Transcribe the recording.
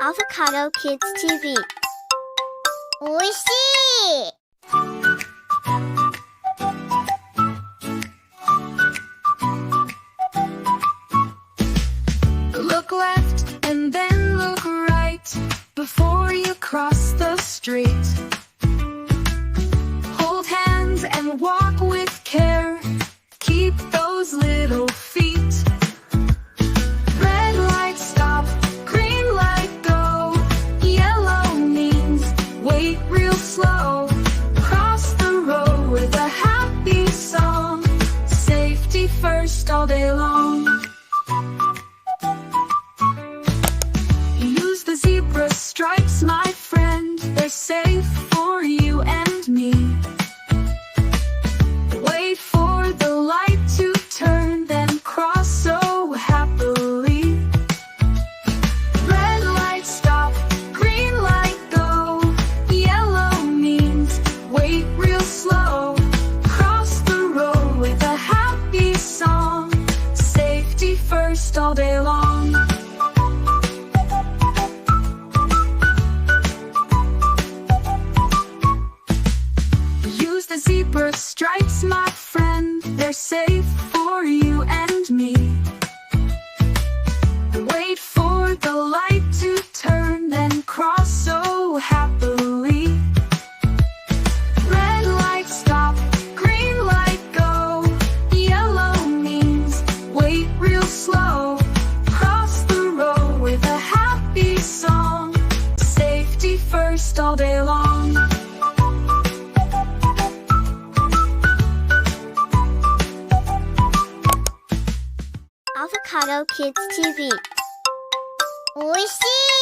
Avocado Kids TV. おいしい! Look left and then look right before you cross the street. Hold hands and walk with care. Keep those little feet. Red light stop, green light go. Yellow means wait real slow. Cross the road with a happy song. Safety first all day long. Use the zebra stripes, my friend. They're safe for you and me. Wait for the light to turn, then cross so happily. Red light stop, green light go. Yellow means wait real slow. Cross the road with a happy song. Safety first all day long. Use the zebra stripes, my friend. They're safe for you and me. Wait for the light to turn, then cross so happily. Red light stop, green light go. Yellow means wait real slow. Cross the road with a happy song. Safety first all day long. Avocado Kids TV. おいしい!